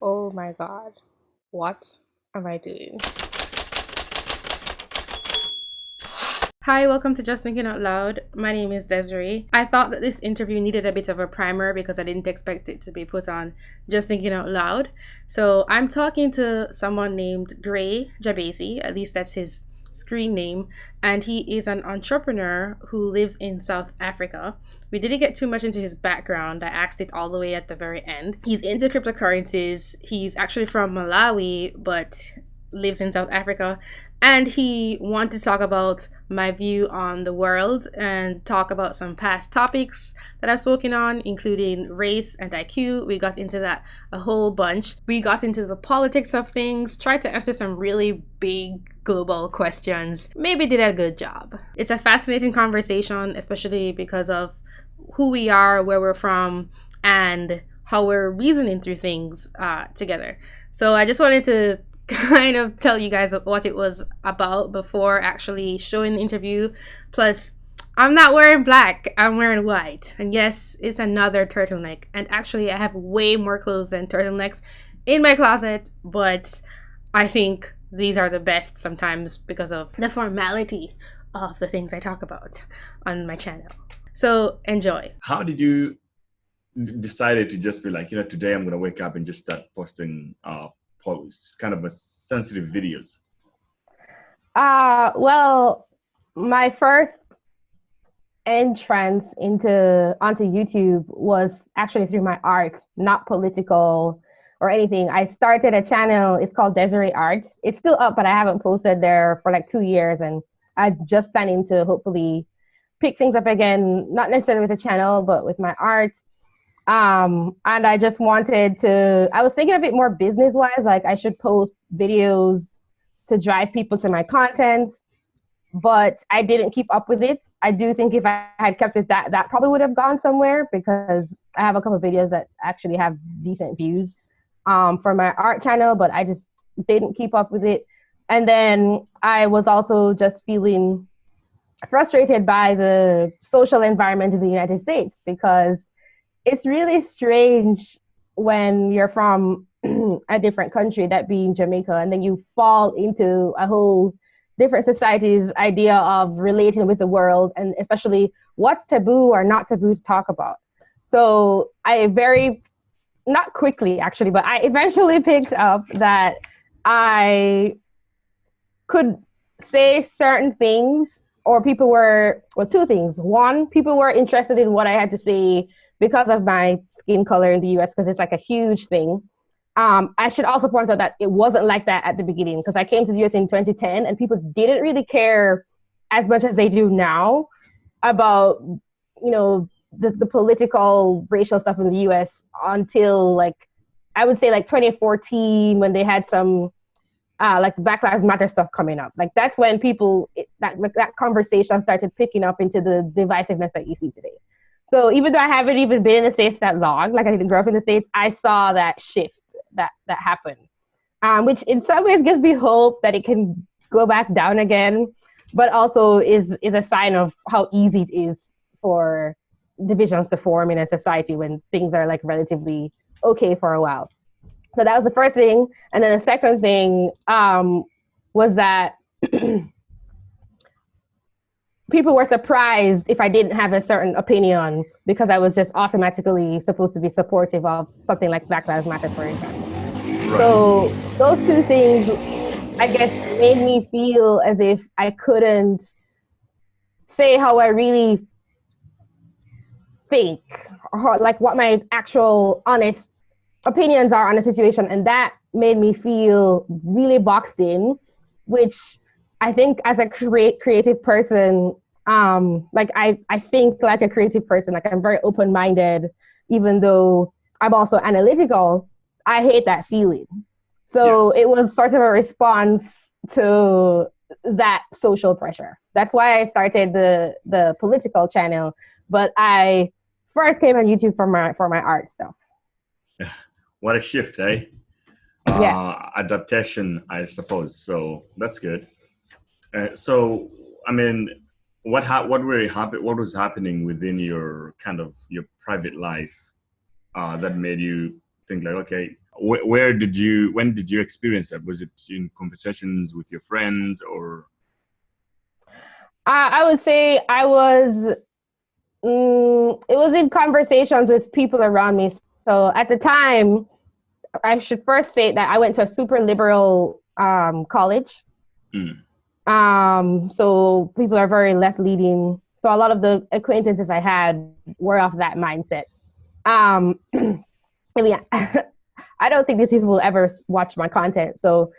Oh my God, what am I doing? Hi, welcome to Just Thinking Out Loud. My name is Desi-Rae. I thought that this interview needed a bit of a primer because I didn't expect it to be put on Just Thinking Out Loud. So I'm talking to someone named Jabesi, at least that's his screen name, and he is an entrepreneur who lives in South Africa. We didn't get too much into his background. I asked it all the way at the very end. He's into cryptocurrencies. He's actually from Malawi, but lives in South Africa, and he wanted to talk about my view on the world and talk about some past topics that I've spoken on, including race and IQ. We got into that a whole bunch. We got into the politics of things, tried to answer some really big global questions. Maybe did a good job. It's a fascinating conversation, especially because of who we are, where we're from, and how we're reasoning through things together. So I just wanted to kind of tell you guys what it was about before actually showing the interview. Plus, I'm not wearing black, I'm wearing white. And yes, it's another turtleneck. And actually, I have way more clothes than turtlenecks in my closet, but I think these are the best sometimes because of the formality of the things I talk about on my channel. So enjoy. How did you decided to just be like, today I'm going to wake up and just start posting posts, kind of a sensitive videos? Well, my first entrance onto YouTube was actually through my art, not political or anything. I started a channel. It's called Desi-Rae Arts. It's still up, but I haven't posted there for like 2 years, and I'm just planning to hopefully pick things up again, not necessarily with the channel, but with my art. And I just wanted to, I was thinking a bit more business wise, like I should post videos to drive people to my content, but I didn't keep up with it. I do think if I had kept it, that probably would have gone somewhere, because I have a couple of videos that actually have decent views for my art channel, but I just didn't keep up with it. And then I was also just feeling frustrated by the social environment in the United States, because it's really strange when you're from a different country, that being Jamaica, and then you fall into a whole different society's idea of relating with the world, and especially what's taboo or not taboo to talk about. So I not quickly actually, but I eventually picked up that I could say certain things, or people were, well, two things. One, people were interested in what I had to say because of my skin color in the US, because it's like a huge thing. I should also point out that it wasn't like that at the beginning, because I came to the US in 2010 and people didn't really care as much as they do now about, the political, racial stuff in the US until I would say 2014, when they had some Black Lives Matter stuff coming up. Like that's when that conversation started picking up into the divisiveness that you see today. So even though I haven't even been in the States that long, like I didn't grow up in the States, I saw that shift that happened, which in some ways gives me hope that it can go back down again, but also is a sign of how easy it is for divisions to form in a society when things are relatively okay for a while. So that was the first thing. And then the second thing was that people were surprised if I didn't have a certain opinion, because I was just automatically supposed to be supportive of something like Black Lives Matter, for example. Right. So those two things, I guess, made me feel as if I couldn't say how I really think, or what my actual honest opinions are on a situation. And that made me feel really boxed in, which I think as a creative person, I think like a creative person, like I'm very open-minded, even though I'm also analytical. I hate that feeling. So yes. It was sort of a response to that social pressure. That's why I started the political channel, but I first came on YouTube for my art stuff. What a shift, eh? Yeah. Adaptation, I suppose. So that's good. So, I mean, what was happening within your kind of your private life that made you think like, okay, when did you experience that? Was it in conversations with your friends or? I would say it was in conversations with people around me. So at the time, I should first state that I went to a super liberal college. So people are very left leaning. So a lot of the acquaintances I had were of that mindset. I mean, I don't think these people will ever watch my content. So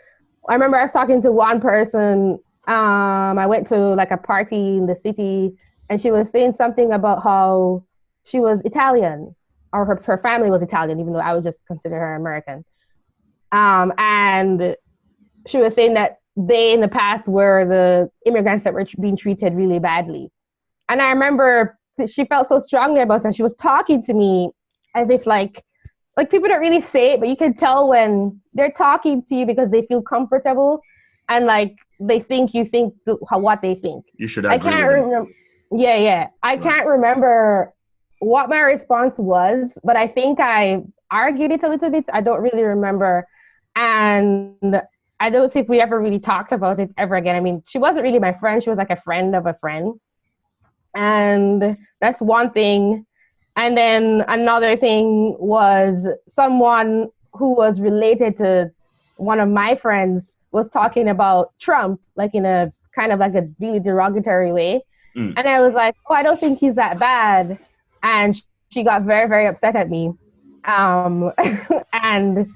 I remember I was talking to one person. I went to like a party in the city, and she was saying something about how she was Italian, or her family was Italian, even though I would just consider her American. And she was saying that they in the past were the immigrants that were being treated really badly. And I remember she felt so strongly about it, and she was talking to me as if like people don't really say it, but you can tell when they're talking to you because they feel comfortable and like they think you think what they think. You should agree I can't remember. Yeah. I can't remember what my response was, but I think I argued it a little bit. I don't really remember. And I don't think we ever really talked about it ever again. I mean, she wasn't really my friend. She was like a friend of a friend. And that's one thing. And then another thing was someone who was related to one of my friends was talking about Trump, like in a kind of like a really derogatory way. And I was like, oh, I don't think he's that bad. And she got very, very upset at me. And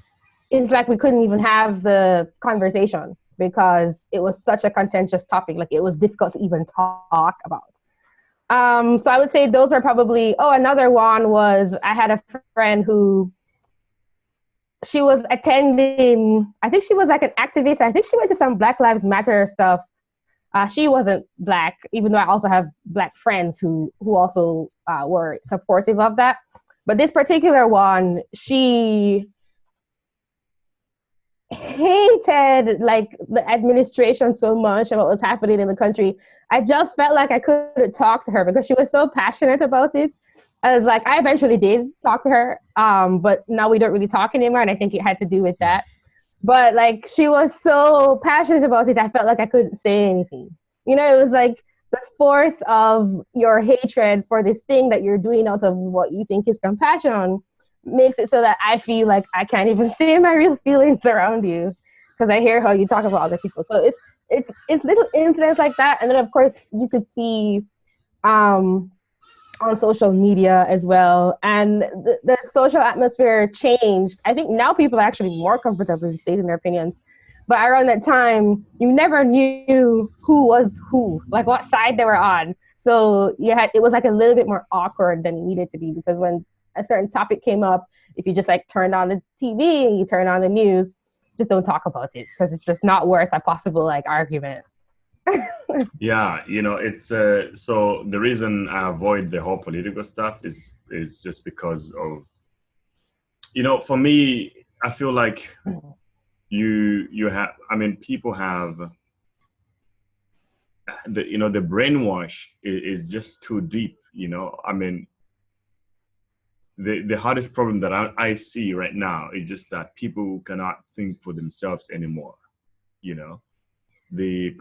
it's like we couldn't even have the conversation because it was such a contentious topic. Like it was difficult to even talk about. So I would say those were probably, another one was I had a friend who she was attending, I think she was like an activist. I think she went to some Black Lives Matter stuff. She wasn't Black, even though I also have Black friends who also were supportive of that. But this particular one, she hated like the administration so much and what was happening in the country. I just felt like I couldn't talk to her because she was so passionate about it. I was like, I eventually did talk to her, but now we don't really talk anymore, and I think it had to do with that. But like, she was so passionate about it, I felt like I couldn't say anything. You know, it was like the force of your hatred for this thing that you're doing out of what you think is compassion makes it so that I feel like I can't even say my real feelings around you because I hear how you talk about other people. So it's little incidents like that, and then of course you could see on social media as well, and the social atmosphere changed. I think now people are actually more comfortable stating their opinions, but around that time you never knew who was who, like what side they were on. So it was like a little bit more awkward than it needed to be, because when a certain topic came up, if you just like turned on the TV and you turn on the news, just don't talk about it because it's just not worth a possible like argument. Yeah, it's so the reason I avoid the whole political stuff is just because of, for me, I feel like you have, I mean, people have the brainwash is just too deep. I mean, the hardest problem that I see right now is just that people cannot think for themselves anymore. The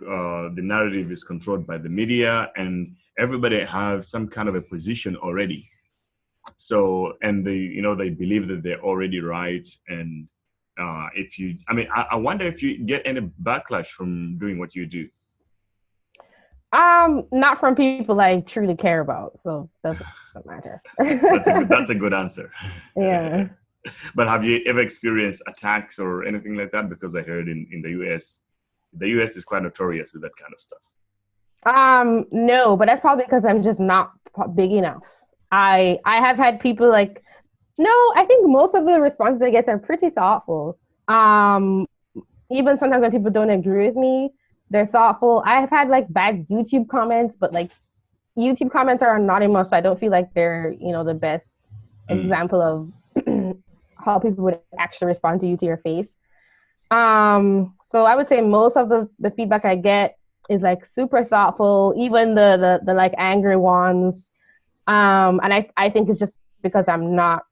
narrative is controlled by the media, and everybody has some kind of a position already. So, and they believe that they're already right. And I wonder if you get any backlash from doing what you do. Not from people I truly care about, so doesn't matter. That's a good answer. Yeah. But have you ever experienced attacks or anything like that? Because I heard in the US, the US is quite notorious with that kind of stuff. No, but that's probably because I'm just not big enough. I have had people like, no, I think most of the responses I get are pretty thoughtful. Even sometimes when people don't agree with me, they're thoughtful. I have had like bad YouTube comments, but like YouTube comments are anonymous, so I don't feel like they're, the best example of how people would actually respond to you to your face. So I would say most of the feedback I get is like super thoughtful, even the like angry ones. And I think it's just because I'm not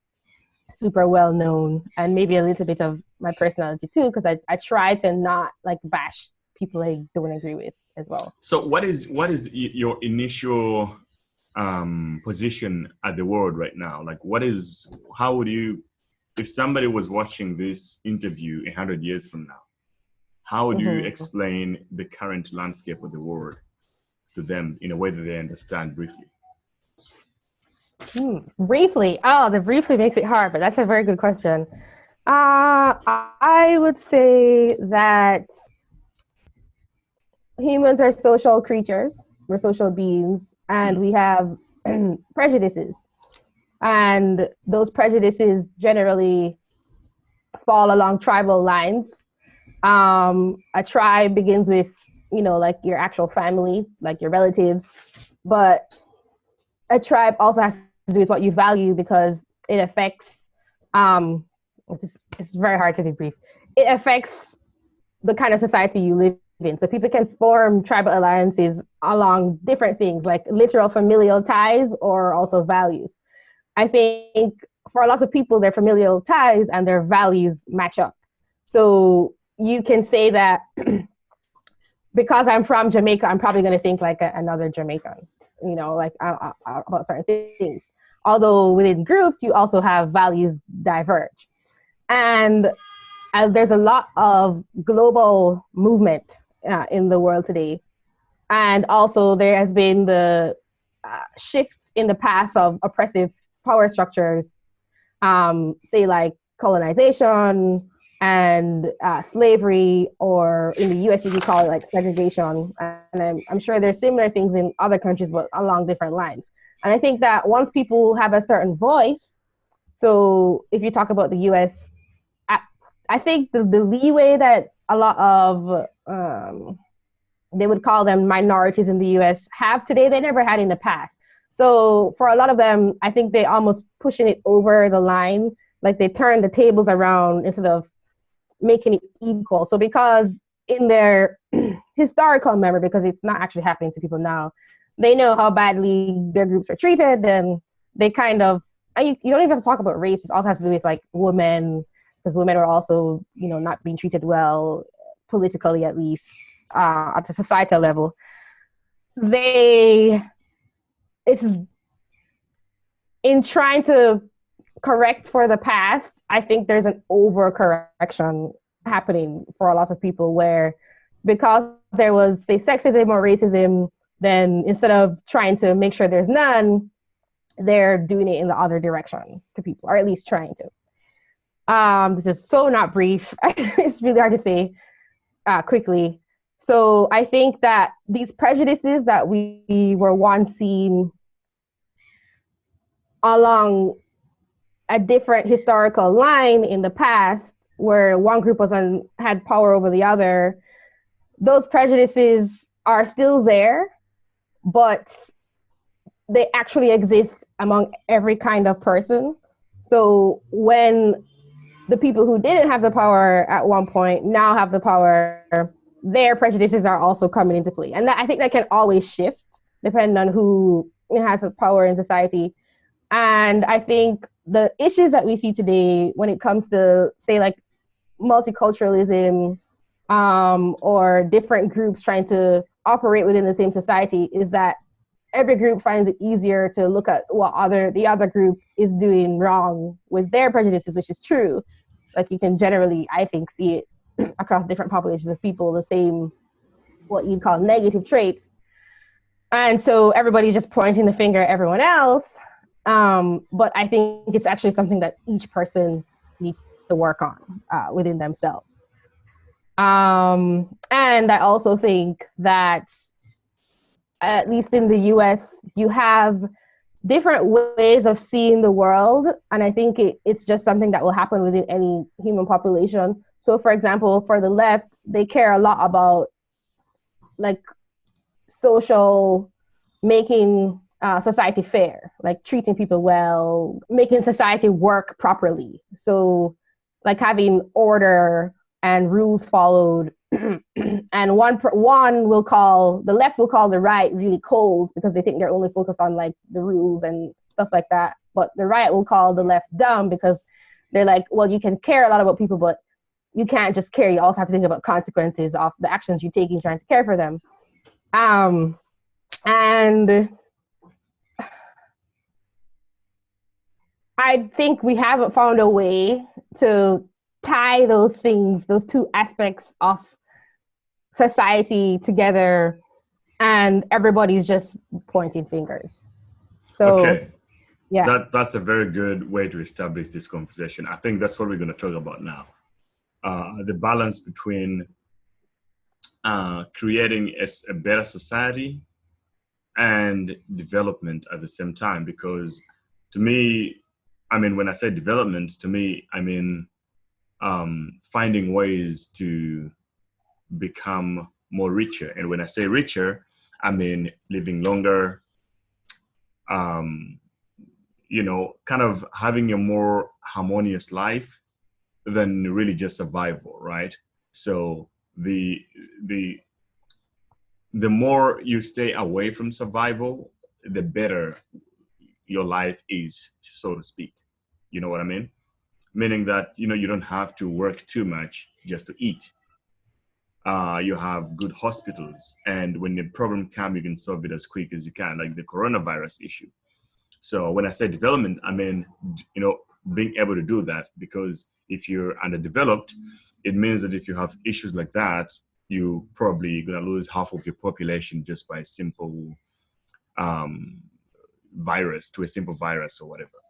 super well known, and maybe a little bit of my personality too, because I try to not like bash people I don't agree with as well. So what is your initial position at the world right now? Like, how would you, if somebody was watching this interview 100 years from now, how would you explain the current landscape of the world to them in a way that they understand briefly? Briefly, the briefly makes it hard, but that's a very good question. I would say that humans are social creatures, we're social beings, and we have prejudices. And those prejudices generally fall along tribal lines. A tribe begins with, like your actual family, like your relatives, but a tribe also has to do with what you value, because it affects, it's very hard to be brief. It affects the kind of society you live in. So people can form tribal alliances along different things, like literal familial ties or also values. I think for a lot of people, their familial ties and their values match up. So you can say that because I'm from Jamaica, I'm probably going to think like another Jamaican, like about certain things. Although within groups, you also have values diverge. And there's a lot of global movement in the world today. And also there has been the shifts in the past of oppressive power structures, say like colonization and slavery, or in the US you could call it like segregation. And I'm sure there's similar things in other countries, but along different lines. And I think that once people have a certain voice, so if you talk about the US, I think the leeway that a lot of, they would call them minorities in the US have today, they never had in the past. So for a lot of them, I think they almost pushing it over the line, like they turn the tables around instead of making it equal. So because in their historical memory, because it's not actually happening to people now, they know how badly their groups are treated, and they kind of, you don't even have to talk about race, it also has to do with like women, because women are also, not being treated well, politically at least, at the societal level. It's in trying to correct for the past, I think there's an overcorrection happening for a lot of people, where because there was, say, sexism or racism, then instead of trying to make sure there's none, they're doing it in the other direction to people, or at least trying to. This is so not brief. It's really hard to say quickly. So I think that these prejudices that we were once seen along a different historical line in the past, where one group had power over the other, those prejudices are still there, but they actually exist among every kind of person. So when the people who didn't have the power at one point now have the power, their prejudices are also coming into play. And I think that can always shift depending on who has the power in society. And I think the issues that we see today when it comes to, say, like multiculturalism, or different groups trying to operate within the same society, is that every group finds it easier to look at what the other group is doing wrong with their prejudices, which is true. Like you can generally, I think, see it across different populations of people, the same, what you'd call negative traits. And so everybody's just pointing the finger at everyone else. But I think it's actually something that each person needs to work on within themselves. And I also think that, at least in the US, you have different ways of seeing the world. And I think it's just something that will happen within any human population. So for example, for the left, they care a lot about like social, making society fair, like treating people well, making society work properly. So like having order and rules followed. And one will call, the left will call the right really cold, because they think they're only focused on like the rules and stuff like that. But the right will call the left dumb, because they're like, well, you can care a lot about people, but you can't just care. You also have to think about consequences of the actions you're taking trying to care for them. And I think we haven't found a way to tie those things, those two aspects of society together, and everybody's just pointing fingers. So, okay. Yeah. That's a very good way to establish this conversation. I think that's what we're going to talk about now. The balance between creating a better society and development at the same time. Because to me, I mean, when I say development, to me, I mean finding ways to become more richer. And when I say richer, I mean living longer, you know, kind of having a more harmonious life than really just survival, right? So the more you stay away from survival, the better your life is, so to speak. You know what I mean? Meaning that, you know, you don't have to work too much just to eat. You have good hospitals, and when the problem comes, you can solve it as quick as you can, like the coronavirus issue. So when I say development, I mean, you know, being able to do that, because if you're underdeveloped, it means that if you have issues like that, you probably gonna lose half of your population just by a simple virus, to a simple virus or whatever.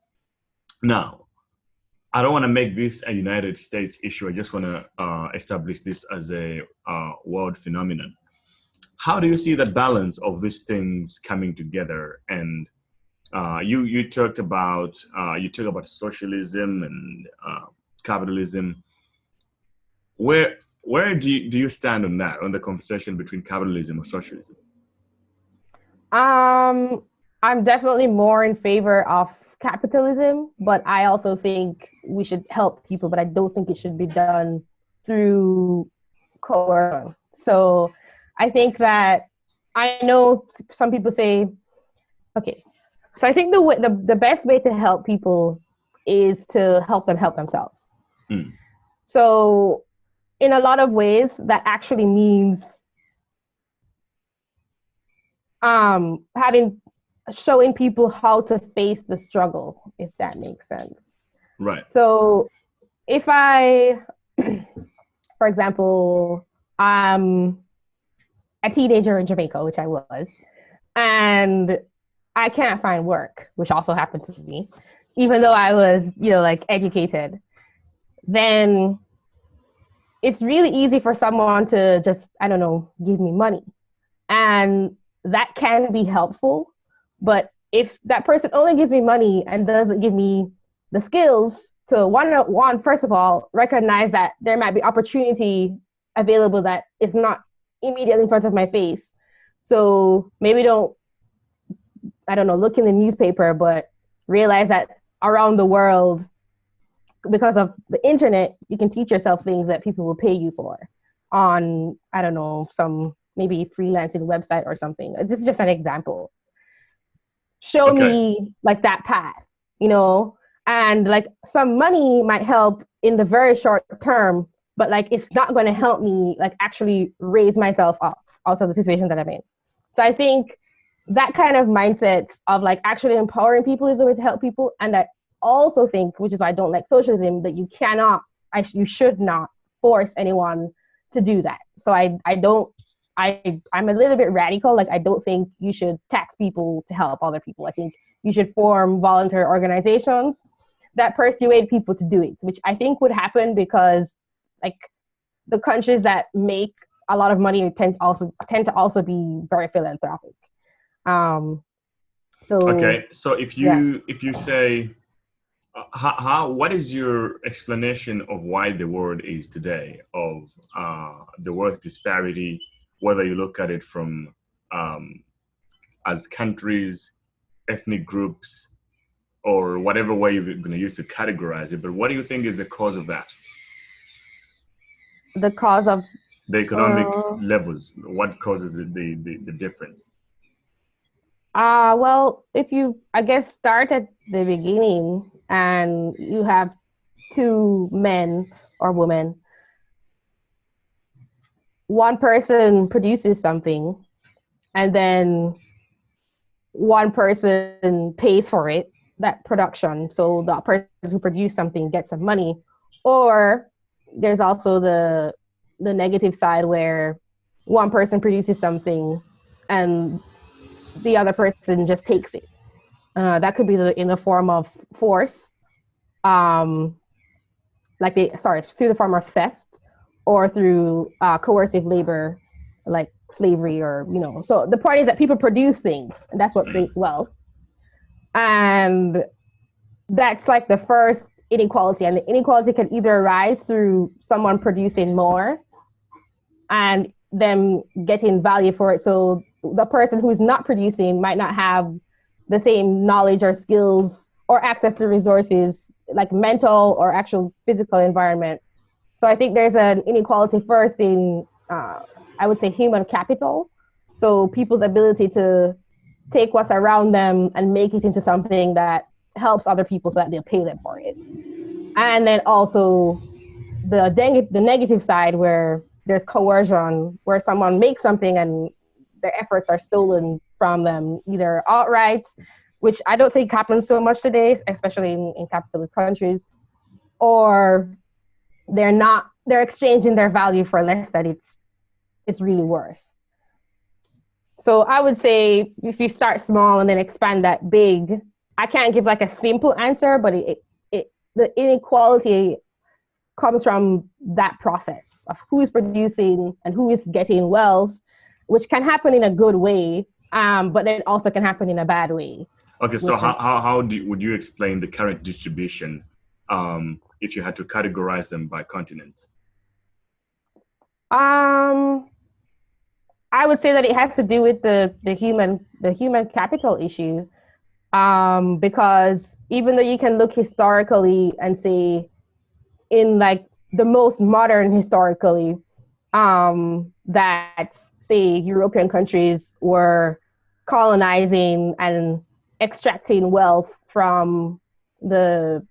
Now, I don't want to make this a United States issue. I just want to establish this as a world phenomenon. How do you see the balance of these things coming together? And you talked about socialism and capitalism. Where do you stand on that, on the conversation between capitalism or socialism? I'm definitely more in favor of capitalism, but I also think we should help people, but I don't think it should be done through coercion. So I think that, I know some people say, okay, so I think the best way to help people is to help them help themselves. Mm. So in a lot of ways, that actually means showing people how to face the struggle, if that makes sense. Right. So if I, for example, I'm a teenager in Jamaica, which I was, and I can't find work, which also happened to me, even though I was, you know, like educated, then it's really easy for someone to just, I don't know, give me money. And that can be helpful. But if that person only gives me money and doesn't give me the skills to one, first of all, recognize that there might be opportunity available that is not immediately in front of my face. So maybe don't, I don't know, look in the newspaper, but realize that around the world, because of the internet, you can teach yourself things that people will pay you for on, I don't know, some maybe freelancing website or something. This is just an example. Show me like that path, you know, and like some money might help in the very short term, but like it's not going to help me like actually raise myself up out of the situation that I'm in. So I think that kind of mindset of like actually empowering people is a way to help people. And I also think, which is why I don't like socialism, that you cannot, you should not force anyone to do that. So I'm a little bit radical. Like, I don't think you should tax people to help other people. I think you should form voluntary organizations that persuade people to do it, which I think would happen because like the countries that make a lot of money tend to also be very philanthropic. So if you say, what is your explanation of why the world is today, of the wealth disparity, whether you look at it from as countries, ethnic groups, or whatever way you're going to use to categorize it, but what do you think is the cause of that? The cause of the economic levels, what causes the difference? Well, if you, I guess, start at the beginning and you have two men or women, one person produces something and then one person pays for it, that production. So the person who produced something gets some money. Or there's also the negative side where one person produces something and the other person just takes it. That could be in the form of force, um, through the form of theft, or through coercive labor, like slavery, or So the point is that people produce things, and that's what creates wealth. And that's like the first inequality, and the inequality can either arise through someone producing more and them getting value for it. So the person who's not producing might not have the same knowledge or skills or access to resources, like mental or actual physical environment. So I think there's an inequality first in, I would say, human capital. So people's ability to take what's around them and make it into something that helps other people so that they'll pay them for it. And then also the negative side, where there's coercion, where someone makes something and their efforts are stolen from them, either outright, which I don't think happens so much today, especially in capitalist countries, or they're exchanging their value for less than it's really worth. So I would say if you start small and then expand that big, I can't give like a simple answer, but the inequality comes from that process of who is producing and who is getting wealth, which can happen in a good way, but then also can happen in a bad way. Okay, so would you explain the current distribution if you had to categorize them by continent? I would say that it has to do with the human capital issue, because even though you can look historically and say, in like the most modern historically, that say European countries were colonizing and extracting wealth from the,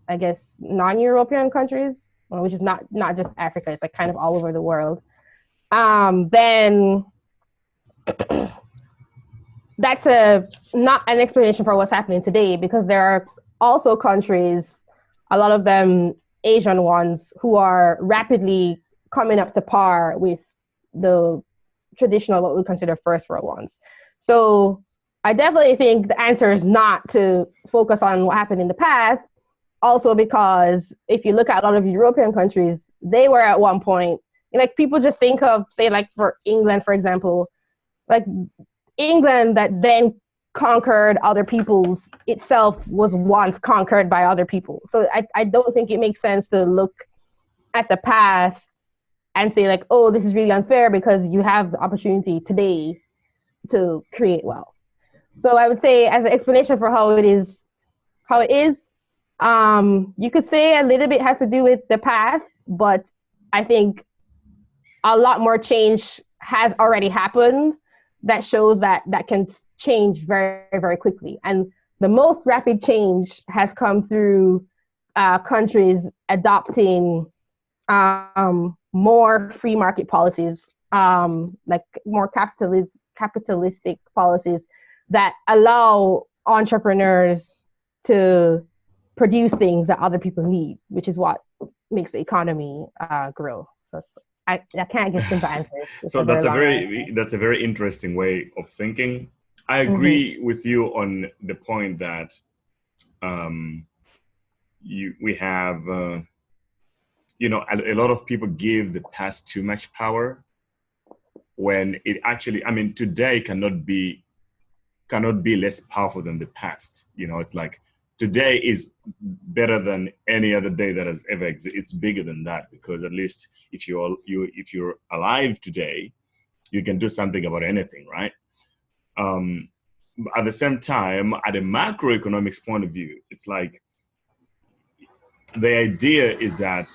I guess, non-European countries, which is not just Africa, it's like kind of all over the world. Then that's not an explanation for what's happening today, because there are also countries, a lot of them Asian ones, who are rapidly coming up to par with the traditional, what we consider first world ones. So I definitely think the answer is not to focus on what happened in the past. Also, because if you look at a lot of European countries, they were at one point, like people just think of, say, like for England, for example, like England that then conquered other peoples itself was once conquered by other people. So I don't think it makes sense to look at the past and say like, oh, this is really unfair because you have the opportunity today to create wealth. So I would say, as an explanation for how it is, you could say a little bit has to do with the past, but I think a lot more change has already happened that shows that can change very, very quickly. And the most rapid change has come through countries adopting more free market policies, like more capitalistic policies that allow entrepreneurs to produce things that other people need, which is what makes the economy grow. So I can't give simple answers. So that's a very interesting way of thinking. I agree with you on the point that we have a lot of people give the past too much power, when it actually, I mean, today cannot be less powerful than the past. It's like today is better than any other day that has ever existed. It's bigger than that, because at least if you're alive today, you can do something about anything, right? At the same time, at a macroeconomics point of view, it's like the idea is that,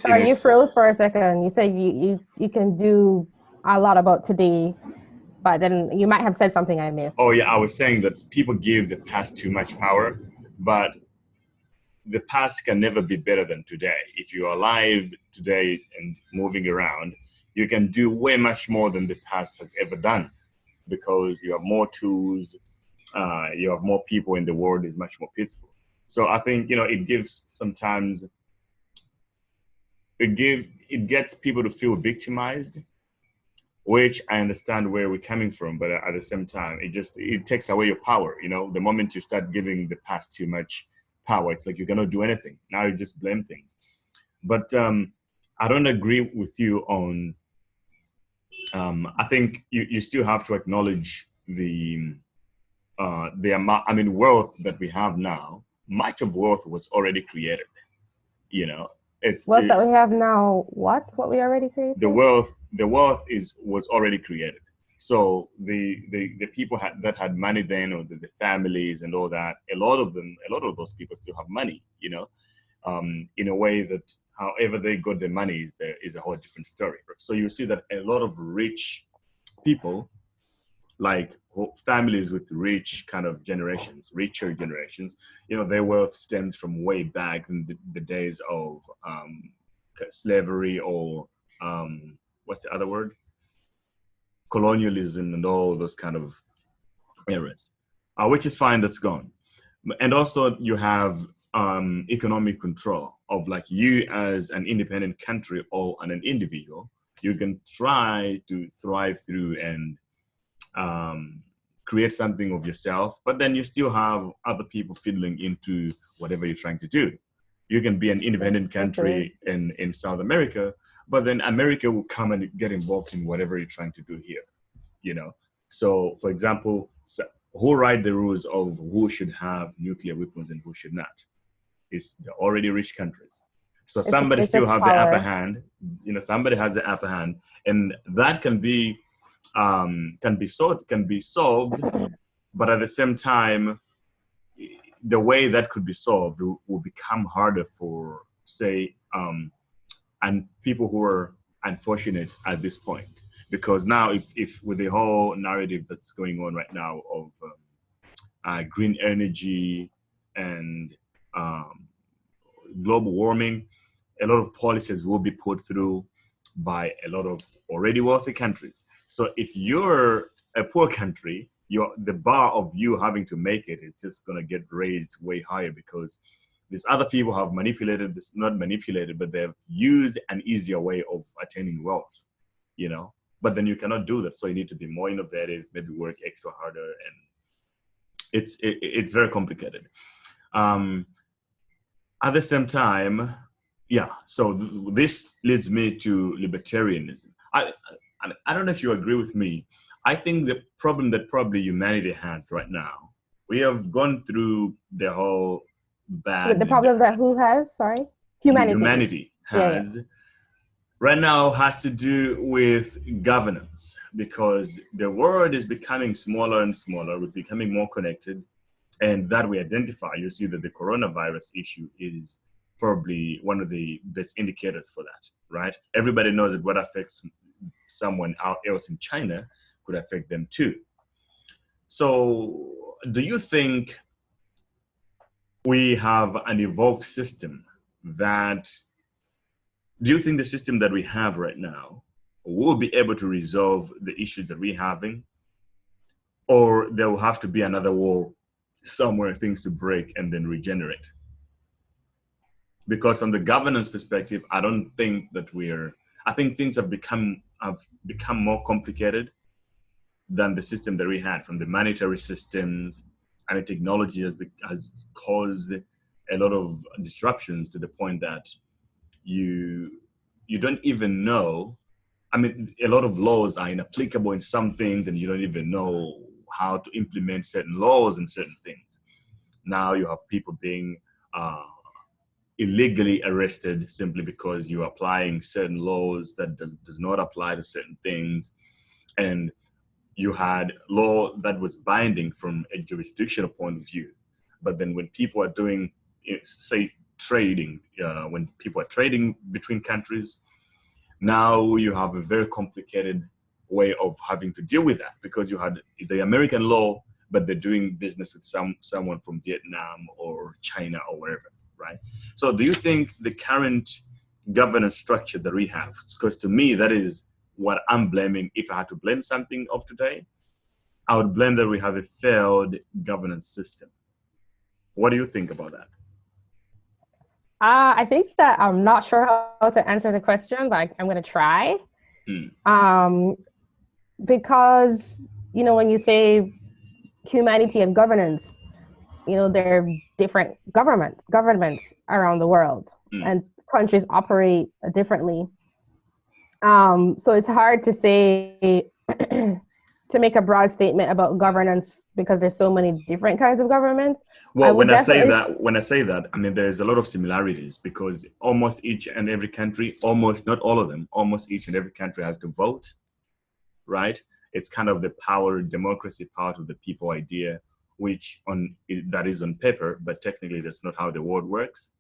Sorry, you froze for a second. You said you can do a lot about today, but then you might have said something I missed. Oh yeah, I was saying that people give the past too much power, but the past can never be better than today. If you're alive today and moving around, you can do way much more than the past has ever done, because you have more tools, you have more people in the world, is much more peaceful. So I think, it gives sometimes, it gets people to feel victimized, which I understand where we're coming from, but at the same time, it takes away your power. The moment you start giving the past too much power, it's like you cannot do anything. Now you just blame things. But I don't agree with you on. I think you still have to acknowledge the amount. I mean, wealth that we have now. Much of wealth was already created. It's Wealth that we have now. What we already created? The wealth was already created. So the people that had money then, or the families and all that, a lot of those people still have money, in a way that however they got their money is a whole different story. So you see that a lot of rich people, like families with rich kind of richer generations, their wealth stems from way back in the days of slavery, or what's the other word? Colonialism, and all those kind of eras, which is fine, that's gone. And also you have economic control of, like, you as an independent country or an individual, you can try to thrive through and create something of yourself, but then you still have other people fiddling into whatever you're trying to do. You can be an independent country in South America, but then America will come and get involved in whatever you're trying to do here, So, for example, who write the rules of who should have nuclear weapons and who should not? It's the already rich countries. So somebody still have the upper hand. Somebody has the upper hand, and that can be solved, but at the same time, the way that could be solved will become harder for, say, and people who are unfortunate at this point, because now if with the whole narrative that's going on right now of green energy and global warming, a lot of policies will be put through by a lot of already wealthy countries. So if you're a poor country, the bar of you having to make it's just going to get raised way higher, because these other people have manipulated this, not manipulated, but they've used an easier way of attaining wealth, but then you cannot do that. So you need to be more innovative, maybe work extra harder, and it's very complicated. At the same time, so this leads me to libertarianism. I don't know if you agree with me. I think the problem that probably humanity has right now, we have gone through the whole bad. The problem that who has? Sorry? Humanity has. Yeah. Right now has to do with governance, because the world is becoming smaller and smaller. We're becoming more connected, and that we identify. You see that the coronavirus issue is probably one of the best indicators for that, right? Everybody knows that what affects someone else in China could affect them too. So do you think we have an evolved system do you think the system that we have right now will be able to resolve the issues that we're having? Or there will have to be another war somewhere, things to break and then regenerate? Because from the governance perspective, I don't think that I think things have become more complicated than the system that we had. From the monetary systems, and the technology has caused a lot of disruptions to the point that you don't even know. I mean, a lot of laws are inapplicable in some things, and you don't even know how to implement certain laws and certain things. Now you have people being illegally arrested simply because you're applying certain laws that does not apply to certain things. And you had law that was binding from a jurisdictional point of view. But then when people are doing, say, trading, when people are trading between countries, now you have a very complicated way of having to deal with that, because you had the American law, but they're doing business with someone from Vietnam or China or wherever, right? So do you think the current governance structure that we have, because to me, that is what I'm blaming. If I had to blame something of today, I would blame that we have a failed governance system. What do you think about that? I think that I'm not sure how to answer the question, but I'm going to try. Because, when you say humanity and governance, there are different governments around the world, and countries operate differently. So it's hard to say to make a broad statement about governance because there's so many different kinds of governments. Well, when I say that, I mean, there's a lot of similarities because almost each and every country, almost not all of them, almost each and every country has to vote, right? It's kind of the power, democracy part of the people idea, which that is on paper, but technically that's not how the world works.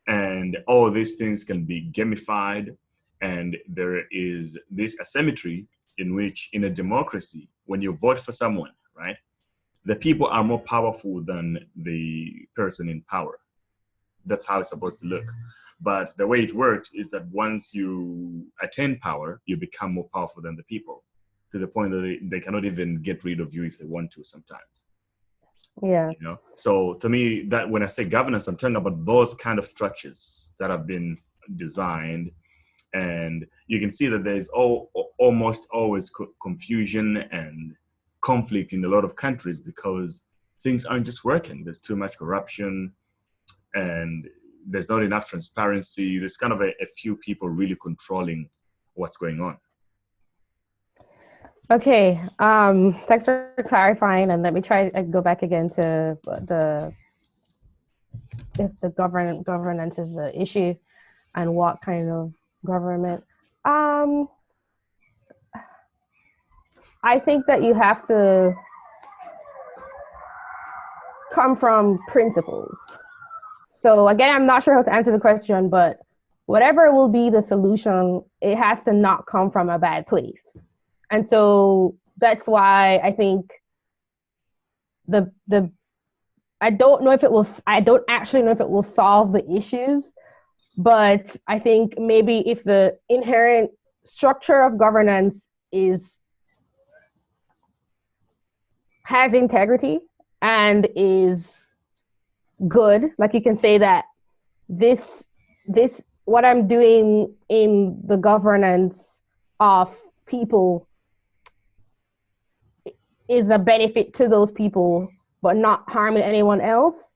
And all these things can be gamified. And there is this asymmetry in which in a democracy, when you vote for someone, right, the people are more powerful than the person in power. That's how it's supposed to look. But the way it works is that once you attain power, you become more powerful than the people, to the point that they cannot even get rid of you if they want to sometimes. Yeah. So to me, that when I say governance, I'm talking about those kind of structures that have been designed. And you can see that there's almost always confusion and conflict in a lot of countries because things aren't just working. There's too much corruption and there's not enough transparency. There's kind of a few people really controlling what's going on. Okay. Thanks for clarifying. And let me try and go back again to if the governance is the issue and what kind of government. I think that you have to come from principles. So again, I'm not sure how to answer the question, but whatever will be the solution, it has to not come from a bad place. And so that's why I think I don't actually know if it will solve the issues, but I think maybe if the inherent structure of governance has integrity and is good, like you can say that this what I'm doing in the governance of people is a benefit to those people, but not harming anyone else,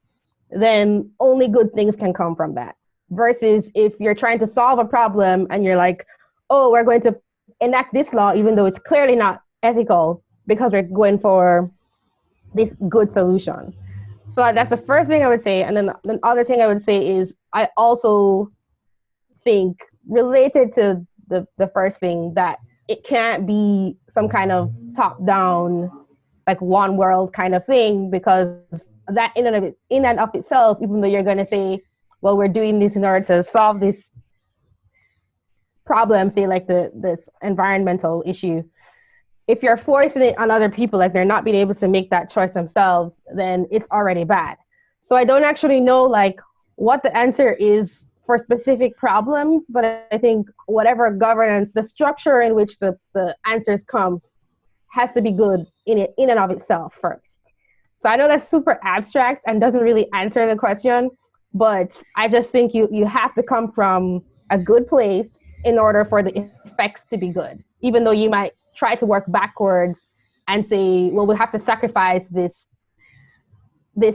then only good things can come from that. Versus if you're trying to solve a problem and you're like, oh, we're going to enact this law, even though it's clearly not ethical because we're going for this good solution. So that's the first thing I would say. And then the other thing I would say is I also think related to the first thing that it can't be some kind of top-down, like one world kind of thing, because that in and of itself, even though you're going to say, well, we're doing this in order to solve this problem, say like this environmental issue, if you're forcing it on other people, like they're not being able to make that choice themselves, then it's already bad. So I don't actually know like what the answer is for specific problems, but I think whatever governance, the structure in which the answers come has to be good in and of itself first. So I know that's super abstract and doesn't really answer the question, but I just think you have to come from a good place in order for the effects to be good, even though you might try to work backwards and say, well, we'll have to sacrifice this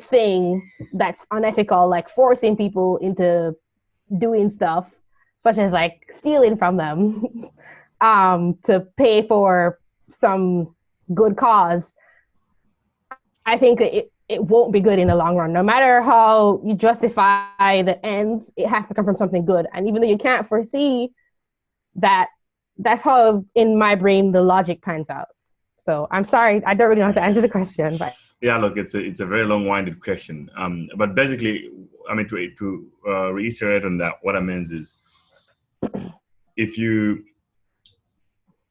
thing that's unethical, like forcing people into doing stuff such as like stealing from them to pay for some good cause. I think it won't be good in the long run. No matter how you justify the ends, it has to come from something good. And even though you can't foresee that, that's how in my brain the logic pans out. So I'm sorry, I don't really know how to answer the question, but yeah, look, it's a very long-winded question. But basically, I mean, to reiterate on that, what I mean is, if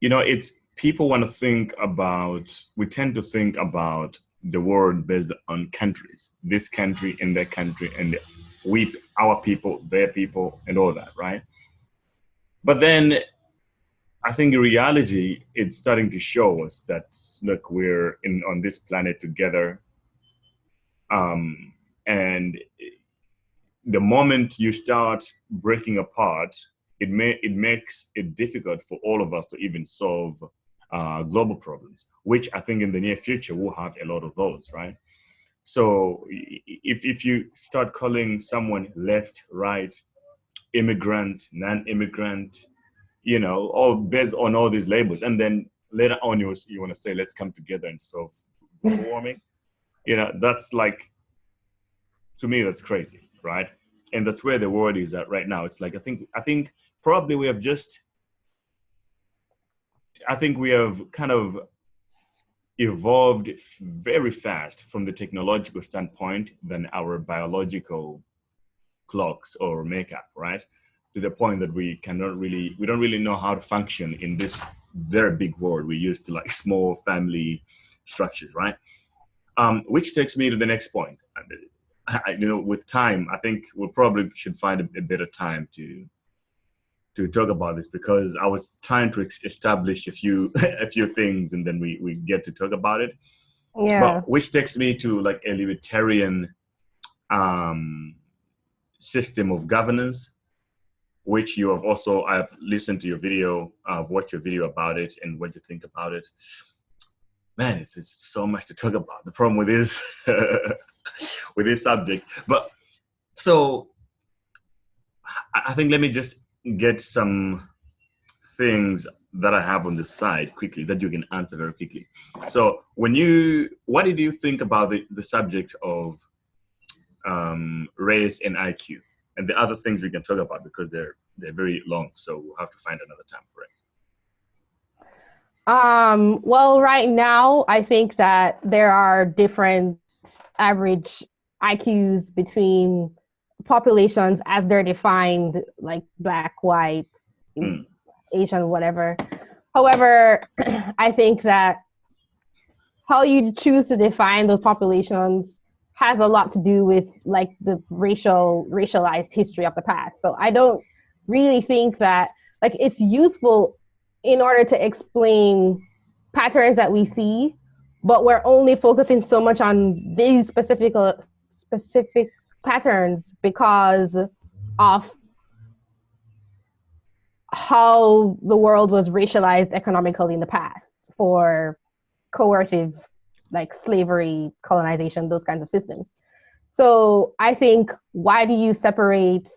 it's people want to think about. We tend to think about the world based on countries, this country and that country, and our people, their people, and all that, right? But then I think in reality, it's starting to show us that, look, we're on this planet together. And the moment you start breaking apart, it makes it difficult for all of us to even solve global problems, which I think in the near future we'll have a lot of those, right? So if you start calling someone left, right, immigrant, non-immigrant, all based on all these labels, and then later on you want to say, let's come together and solve global warming, that's like, to me, that's crazy, right? And that's where the world is at right now. It's like, I think probably we have kind of evolved very fast from the technological standpoint than our biological clocks or makeup, right? To the point that we don't really know how to function in this very big world. We're used to like small family structures, right? Which takes me to the next point. With time, I think we probably should find a better time to talk about this, because I was trying to establish a few things, and then we get to talk about it. Yeah. But which takes me to like a libertarian system of governance, which I've listened to your video, I've watched your video about it, and what you think about it. Man, it's just so much to talk about. The problem with this with this subject. But so I think let me just get some things that I have on the side quickly that you can answer very quickly. So what did you think about the subject of race and IQ, and the other things we can talk about, because they're very long, so we'll have to find another time for it. Well, right now, I think that there are different average IQs between populations as they're defined, like Black, white, Asian, whatever. However, I think that how you choose to define those populations has a lot to do with like the racialized history of the past. So I don't really think that like it's useful in order to explain patterns that we see, but we're only focusing so much on these specific patterns because of how the world was racialized economically in the past for coercive, like slavery, colonization, those kinds of systems. So I think, why do you separate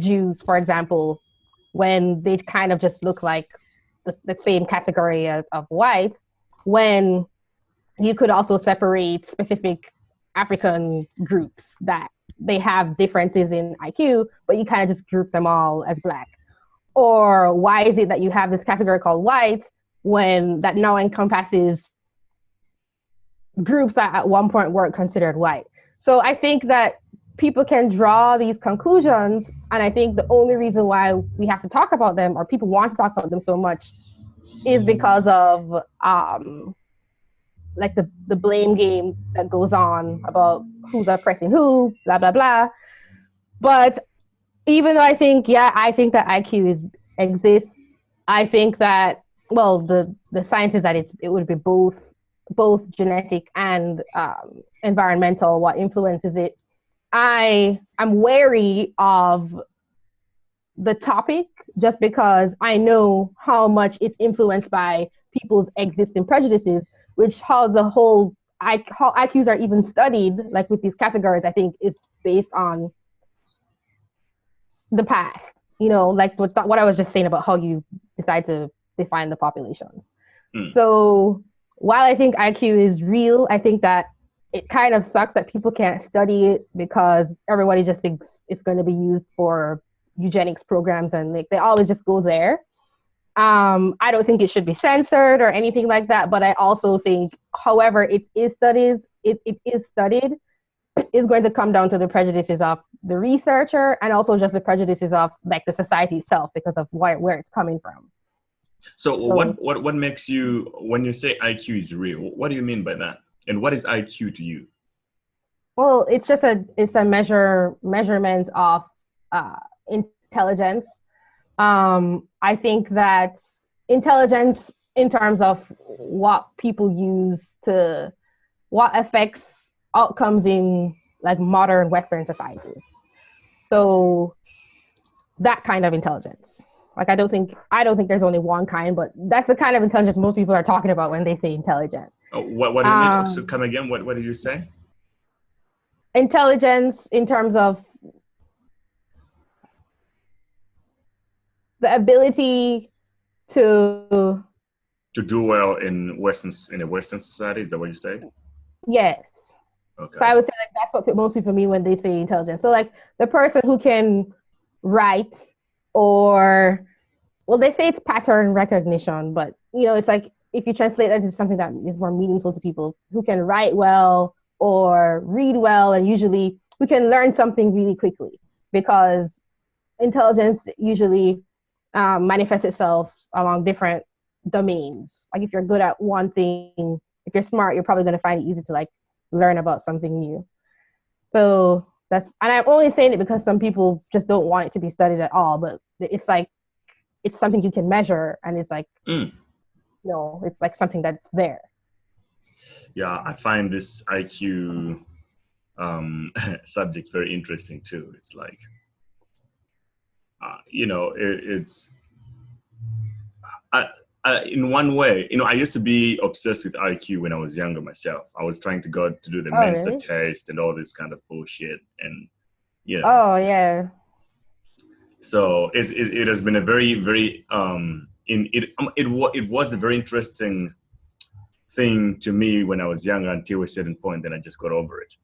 Jews, for example, when they kind of just look like the same category of white, when you could also separate specific African groups that they have differences in IQ, but you kind of just group them all as Black? Or why is it that you have this category called white when that now encompasses groups that at one point weren't considered white? So I think that people can draw these conclusions, and I think the only reason why we have to talk about them, or people want to talk about them so much, is because of like the blame game that goes on about who's oppressing who, blah blah blah. But even though I think that IQ exists, I think that, well, the science is that it would be both genetic and environmental what influences it. I am wary of the topic just because I know how much it's influenced by people's existing prejudices, which how IQs are even studied, like with these categories, I think is based on the past, like what I was just saying about how you decide to define the populations. So while I think IQ is real, I think that it kind of sucks that people can't study it because everybody just thinks it's going to be used for eugenics programs, and like they always just go there. I don't think it should be censored or anything like that, but I also think, however it is studied, is going to come down to the prejudices of the researcher, and also just the prejudices of like the society itself because of where it's coming from. So what makes you, when you say IQ is real, what do you mean by that? And what is IQ to you? Well, it's a measurement of intelligence. I think that intelligence in terms of what people use to what affects outcomes in like modern Western societies. So that kind of intelligence. Like I don't think there's only one kind, but that's the kind of intelligence most people are talking about when they say intelligent. Oh, what do you mean? So come again. What did you say? Intelligence in terms of the ability to Do well in a Western society. Is that what you say? yes. Okay. So I would say like that's what most people mean when they say intelligence. So like the person who can write or well they say it's pattern recognition, but you know it's like if you translate that into something that is more meaningful to people who can write well or read well and usually who can learn something really quickly because intelligence usually manifests itself along different domains. Like if you're good at one thing, if you're smart, you're probably going to find it easy to like learn about something new. So that's, and I'm only saying it because some people just don't want it to be studied at all. But it's like it's something you can measure, and it's like no, it's like something that's there. Yeah, I find this IQ subject very interesting too. It's like, it's I, in one way, I used to be obsessed with IQ when I was younger myself. I was trying to go to do the Oh, Mensa really? test and all this kind of bullshit, and Oh, yeah. so it has been a very very it was a very interesting thing to me when I was younger until a certain point. Then I just got over it.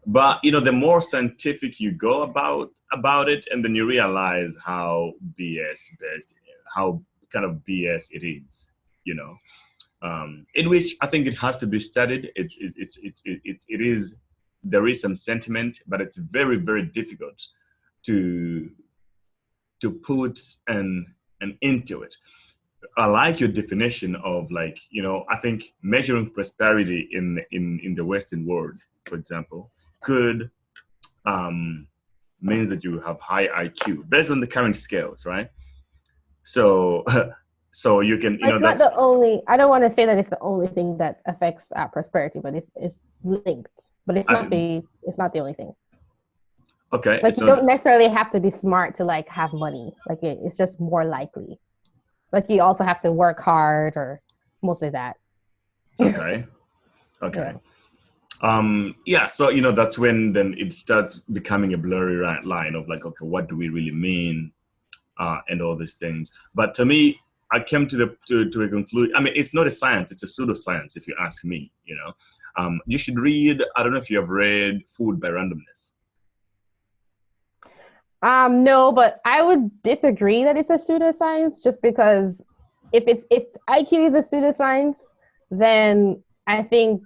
But the more scientific you go about it, and then you realize how how kind of BS it is. In which I think it has to be studied. It is there is some sentiment, but it's very very difficult to put an into it. I like your definition of like I think measuring prosperity in the Western world, for example, could means that you have high IQ based on the current scales, right? So so you can It's not that's the only. I don't want to say that it's the only thing that affects prosperity, but it's linked. But it's not the only thing. okay. Like It's you not don't necessarily have to be smart to like have money. Like it's just more likely. Like you also have to work hard or mostly that. okay. Okay. Yeah. So that's when then it starts becoming a blurry line of like, okay, what do we really mean, and all these things. But to me, I came to a conclusion. I mean, it's not a science; it's a pseudoscience, if you ask me. You should read. I don't know if you have read Food by Randomness. No, but I would disagree that it's a pseudoscience just because if IQ is a pseudoscience, then I think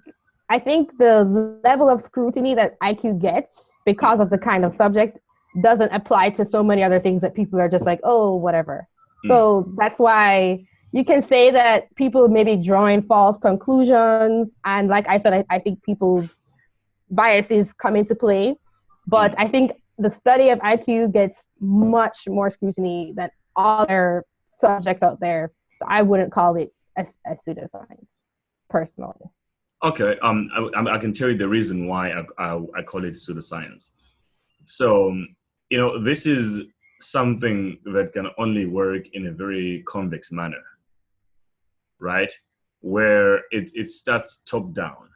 the level of scrutiny that IQ gets because of the kind of subject doesn't apply to so many other things that people are just like, oh, whatever. So that's why you can say that people may be drawing false conclusions. And like I said, I think people's biases come into play. But I think the study of IQ gets much more scrutiny than other subjects out there. So I wouldn't call it a pseudoscience, personally. Okay. I can tell you the reason why I call it pseudoscience. So, this is something that can only work in a very convex manner, right? Where it starts top down.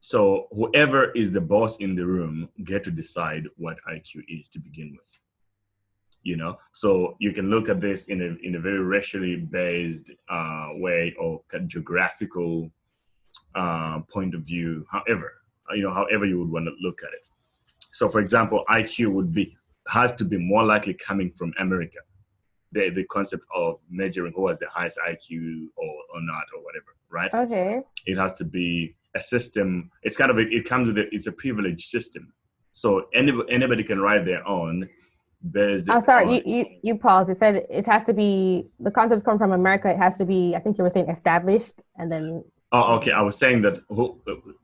So whoever is the boss in the room get to decide what IQ is to begin with. So you can look at this in a very racially based way or geographical point of view. However you would want to look at it. So, for example, IQ has to be more likely coming from America. The concept of measuring who has the highest IQ or not or whatever, right? Okay. It has to be a system. It's kind of it's a privileged system. So anybody can write their own. I'm sorry, you paused. It said it has to be the concepts come from America. It has to be. I think you were saying established, and then Oh, okay. I was saying that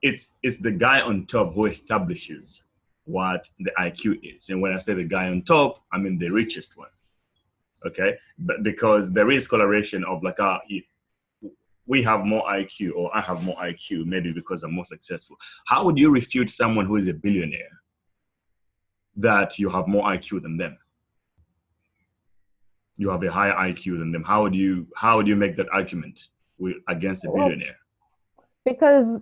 it's the guy on top who establishes what the IQ is. And when I say the guy on top, I mean the richest one. Okay, but because there is correlation of like we have more IQ or I have more IQ, maybe because I'm more successful. How would you refute someone who is a billionaire that you have more IQ than them? You have a higher IQ than them. How would you make that argument against a Well, billionaire? because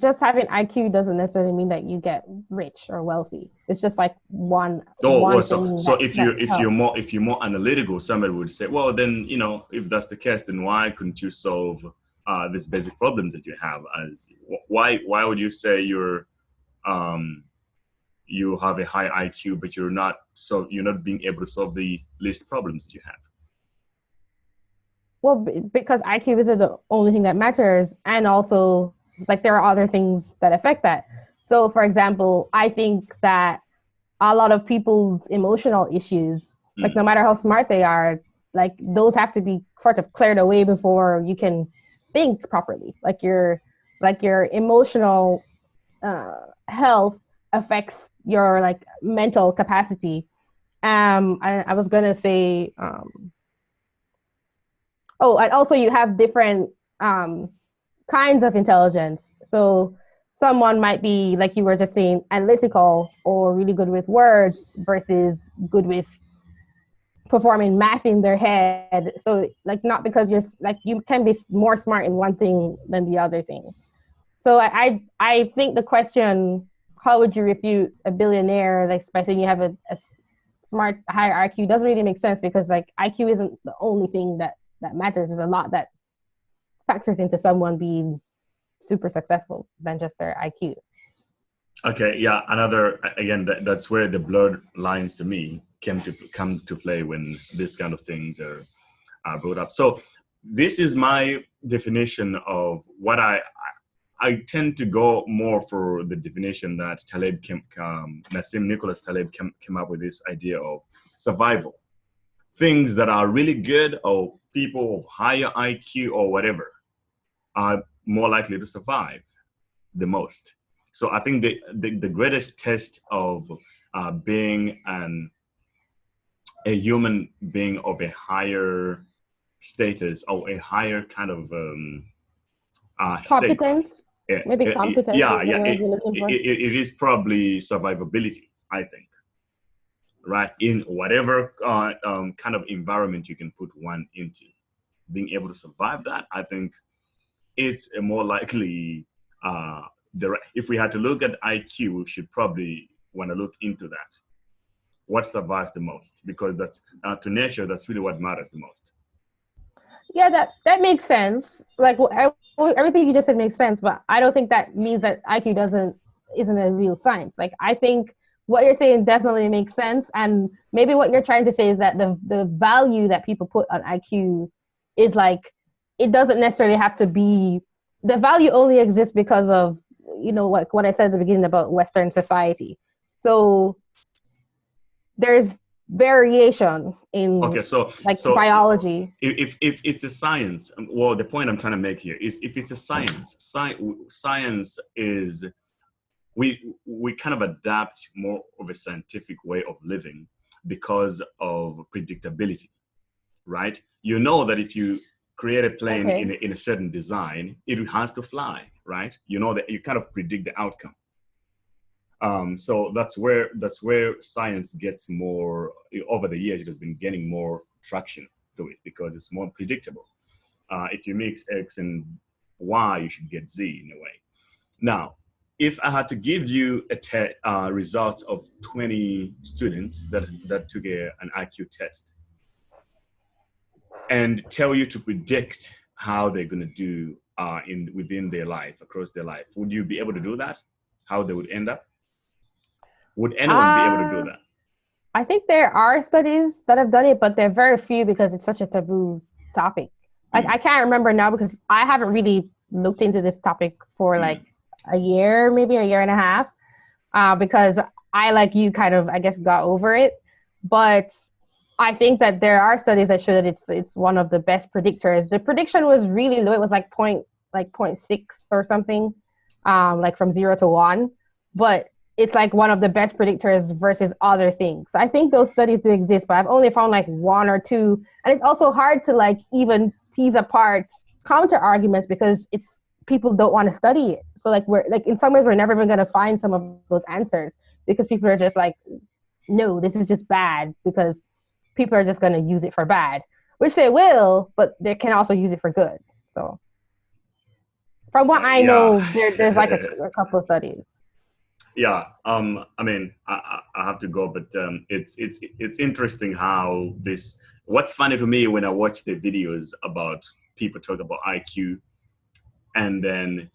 just having IQ doesn't necessarily mean that you get rich or wealthy. It's just like one So thing so that helps. if you're more analytical, somebody would say, well, then if that's the case, then why couldn't you solve these basic problems that you have? As why would you say um, you have a high IQ, but you're not being able to solve the least problems that you have? Well, because IQ isn't the only thing that matters, and also like there are other things that affect that. So, for example, I think that a lot of people's emotional issues, like no matter how smart they are, like those have to be sort of cleared away before you can think properly. Like your emotional health affects your like mental capacity. I was gonna say, oh, and also you have different kinds of intelligence. So someone might be, like you were just saying, analytical or really good with words versus good with performing math in their head. So like not because you're like you can be more smart in one thing than the other thing. So I think the question, how would you refute a billionaire like by saying you have a smart higher IQ doesn't really make sense, because like IQ isn't the only thing that matters. There's a lot that factors into someone being super successful than just their IQ. Okay, yeah. Again, that's where the blurred lines to me come to play when this kind of things are brought up. So this is my definition of what I tend to go more for the definition that Nassim Nicholas Taleb came up with, this idea of survival. Things that are really good, or people of higher IQ or whatever, are more likely to survive the most. So I think the greatest test of being a human being of a higher status or a higher kind of state. Competence, maybe competence Yeah, is the yeah. word you're looking for. It is probably survivability, I think, right? In whatever kind of environment you can put one into, being able to survive that, I think it's a more likely. If we had to look at IQ, we should probably want to look into that. What survives the most? Because that's to nature, that's really what matters the most. Yeah, that makes sense. Like everything you just said makes sense, but I don't think that means that IQ isn't a real science. Like I think what you're saying definitely makes sense, and maybe what you're trying to say is that the value that people put on IQ is like it doesn't necessarily have to be, the value only exists because of what I said at the beginning about Western society. So there's variation in biology. If it's a science, well, the point I'm trying to make here is, if it's a science, science is, we kind of adapt more of a scientific way of living because of predictability, right? You know that if you create a plane in a certain design, it has to fly, right? You know that you kind of predict the outcome. So that's where science gets more, over the years. It has been gaining more traction to it because it's more predictable. If you mix X and Y, you should get Z in a way. Now, if I had to give you results of 20 students that took an IQ test and tell you to predict how they're going to do within their life, across their life, would you be able to do that? How they would end up? Would anyone be able to do that? I think there are studies that have done it, but they're very few because it's such a taboo topic. I can't remember now because I haven't really looked into this topic for like a year, maybe a year and a half, because I, like you, kind of, I guess, got over it. But I think that there are studies that show that it's one of the best predictors. The prediction was really low. It was like like 0.6 or something, like from 0 to 1. But it's like one of the best predictors versus other things. I think those studies do exist, but I've only found like 1 or 2. And it's also hard to like even tease apart counter arguments because it's people don't want to study it. So like we're like in some ways we're never even going to find some of those answers because people are just like, no, this is just bad because people are just going to use it for bad, which they will, but they can also use it for good. So from what I Yeah. know, there's like a couple of studies. Yeah. I mean, I have to go, but it's interesting how this. What's funny to me when I watch the videos about people talk about IQ, and then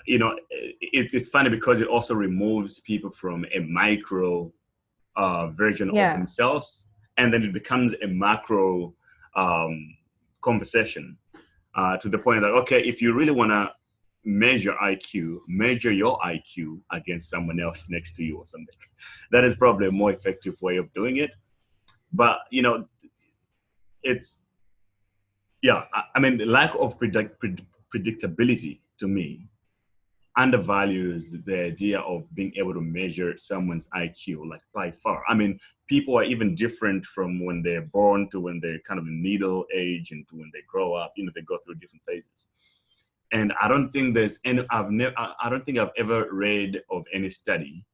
it's funny because it also removes people from a micro version of Yeah. themselves, and then it becomes a macro conversation to the point that, okay, if you really want to measure your IQ against someone else next to you or something. That is probably a more effective way of doing it. But it's I mean, the lack of predictability to me undervalues the idea of being able to measure someone's IQ, like by far. I mean, people are even different from when they're born to when they're kind of middle age and to when they grow up. They go through different phases. And I don't think I don't think I've ever read of any study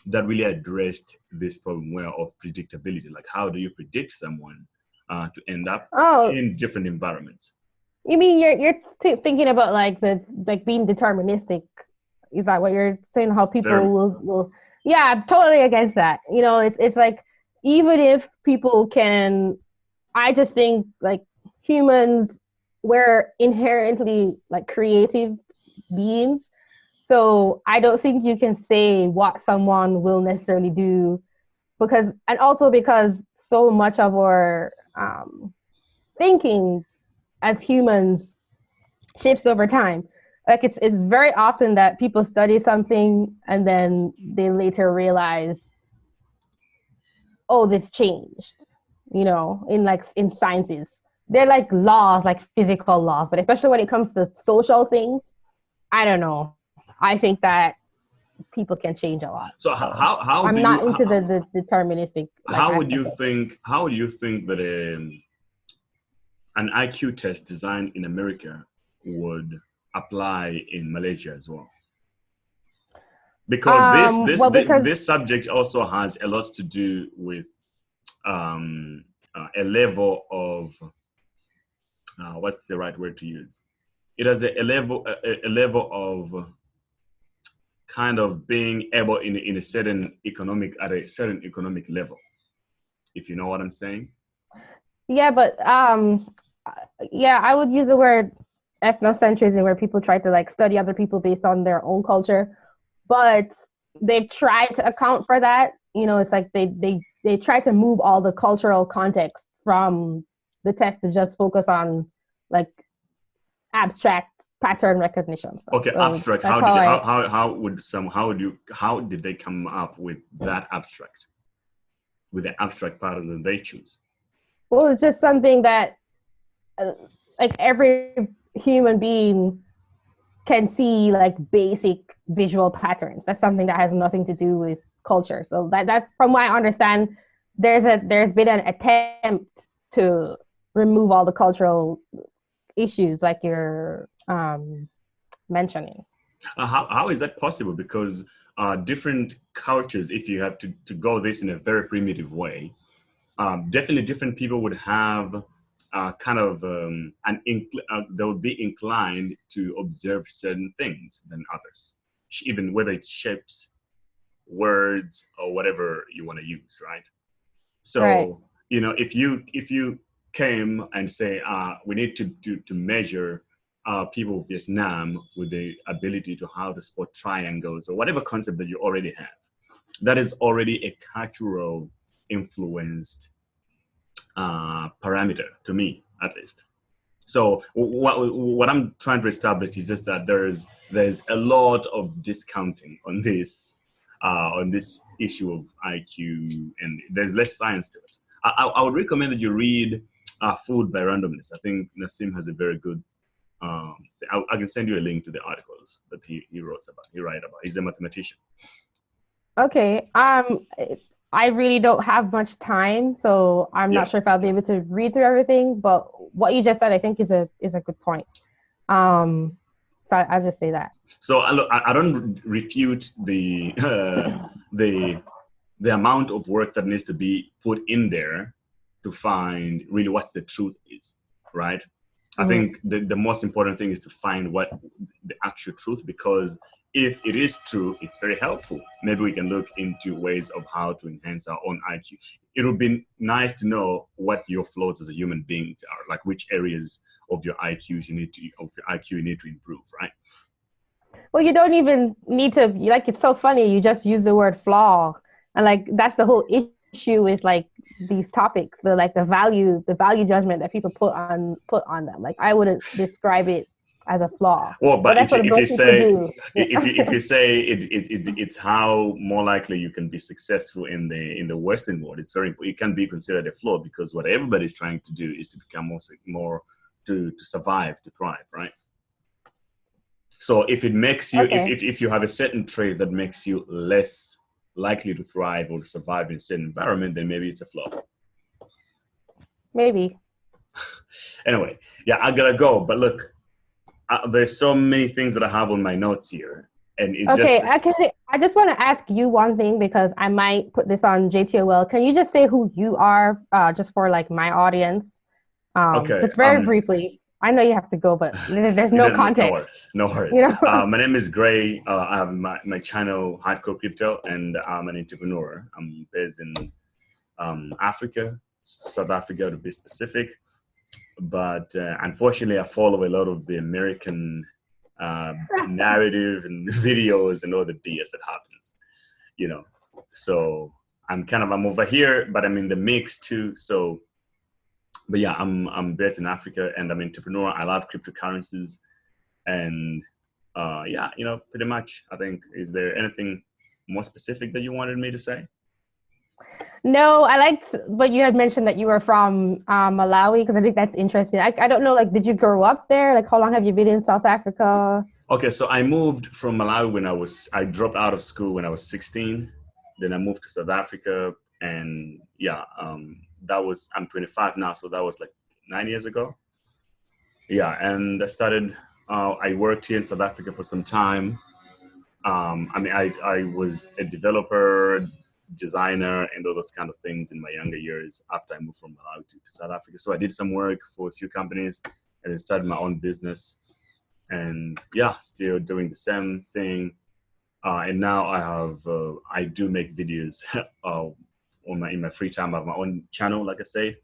that really addressed this problem well of predictability. Like, how do you predict someone to end up in different environments? You mean you're thinking about like being deterministic? Is that what you're saying? How people will? Yeah, I'm totally against that. It's like even if people can, I just think like humans, we're inherently like creative beings. So I don't think you can say what someone will necessarily do and also because so much of our thinking as humans shifts over time. Like it's very often that people study something and then they later realize, oh, this changed. In sciences, they're like laws, like physical laws, but especially when it comes to social things, I don't know. I think that people can change a lot. So how I'm do not you, into the deterministic. How would you think that an IQ test designed in America would apply in Malaysia as well? Because this subject also has a lot to do with a level of what's the right word to use? It has a level of kind of being able in a certain economic level, if you know what I'm saying. Yeah, but I would use the word ethnocentrism, where people try to like study other people based on their own culture, but they've tried to account for that. It's like they try to move all the cultural context from the test to just focus on like abstract pattern recognition stuff. Okay, so abstract. How did they come up with that abstract, with the abstract pattern that they choose? Well, it's just something that like every human being can see, like basic visual patterns. That's something that has nothing to do with culture. So that's from what I understand, there's been an attempt to remove all the cultural issues like you're mentioning. How is that possible? Because different cultures, if you have to go this in a very primitive way, definitely different people would have they would be inclined to observe certain things than others, even whether it's shapes, words, or whatever you want to use, right? So, right. If you came and say, we need to measure people of Vietnam with the ability to how to spot triangles or whatever concept that you already have, that is already a cultural influenced parameter to me, at least. So what I'm trying to establish is just that there's a lot of discounting on this issue of IQ, and there's less science to it. I would recommend that you read Food by Randomness. I think Nassim has a very good I can send you a link to the articles that he write about. He's a mathematician. Okay. I really don't have much time, so I'm not sure if I'll be able to read through everything. But what you just said, I think, is a good point. So I'll just say that. So I don't refute the the amount of work that needs to be put in there to find really what the truth is, right? I think the most important thing is to find what the actual truth, because if it is true, it's very helpful. Maybe we can look into ways of how to enhance our own IQ. It would be nice to know what your flaws as a human being are, like which areas of your IQ you need to improve, right? Well, you don't even need to, like, it's so funny. You just use the word flaw. And like, that's the whole issue with like these topics, the value judgment that people put on them. Like, I wouldn't describe it as a flaw. Well, but that's if you say if you say it's how more likely you can be successful in the Western world, it can be considered a flaw, because what everybody's trying to do is to become more to survive, to thrive, right? So if it makes you, if you have a certain trait that makes you less likely to thrive or to survive in a certain environment, then maybe it's a flaw. Maybe. Anyway, yeah, I gotta go. But look, there's so many things that I have on my notes here, and it's I just want to ask you one thing, because I might put this on JTOL. Can you just say who you are, just for like my audience? Just very briefly. I know you have to go, but there's no context. No worries. You know? My name is Gray. I have my channel, Hardcore Crypto, and I'm an entrepreneur. I'm based in Africa, South Africa to be specific. But unfortunately, I follow a lot of the American narrative and videos and all the BS that happens, you know. So I'm over here, but I'm in the mix too. So. But yeah, I'm based in Africa, and I'm an entrepreneur. I love cryptocurrencies, and yeah, pretty much. I think, is there anything more specific that you wanted me to say? No, I liked what you had mentioned, that you were from Malawi, because I think that's interesting. I don't know, like, did you grow up there? Like, how long have you been in South Africa? Okay, so I moved from Malawi when I dropped out of school when I was 16. Then I moved to South Africa, and yeah, I'm 25 now, so that was like 9 years ago. Yeah, and I worked here in South Africa for some time. I was a developer, designer, and all those kind of things in my younger years after I moved from Malawi to South Africa. So I did some work for a few companies and then started my own business. And yeah, still doing the same thing. And now I do make videos in my free time. I have my own channel, like I said.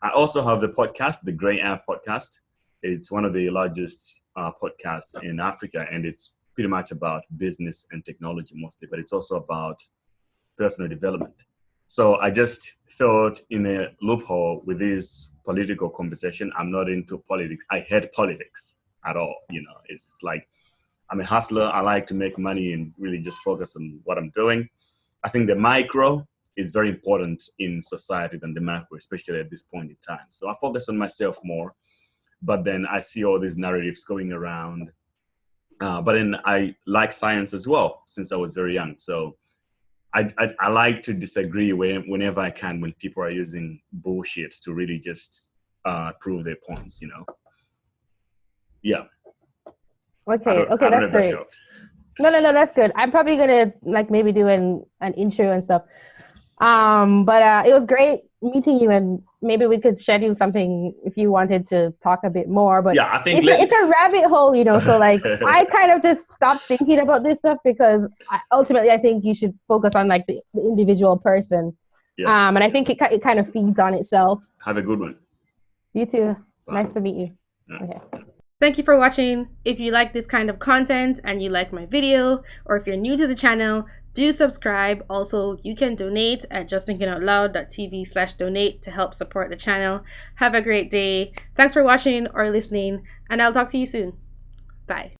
I also have the podcast, the Gray Amp podcast. It's one of the largest podcasts in Africa, and it's pretty much about business and technology mostly, but it's also about personal development. So I just felt in a loophole with this political conversation. I'm not into politics. I hate politics at all. It's like, I'm a hustler. I like to make money and really just focus on what I'm doing. I think the micro is very important in society than the macro, especially at this point in time. So I focus on myself more, but then I see all these narratives going around. But then I like science as well since I was very young. So I like to disagree whenever I can when people are using bullshit to really just prove their points, Yeah. Okay, that's great. No, that's good. I'm probably gonna maybe do an intro and stuff. But it was great meeting you, and maybe we could schedule something if you wanted to talk a bit more. But yeah, I think it's a rabbit hole, So I kind of just stopped thinking about this stuff, because ultimately I think you should focus on the individual person. Yeah. And I think it kind of feeds on itself. Have a good one. You too. Bye. Nice to meet you. Yeah. Okay. Thank you for watching. If you like this kind of content and you like my video, or if you're new to the channel, do subscribe. Also, you can donate at justthinkingoutloud.tv/donate to help support the channel. Have a great day. Thanks for watching or listening, and I'll talk to you soon. Bye.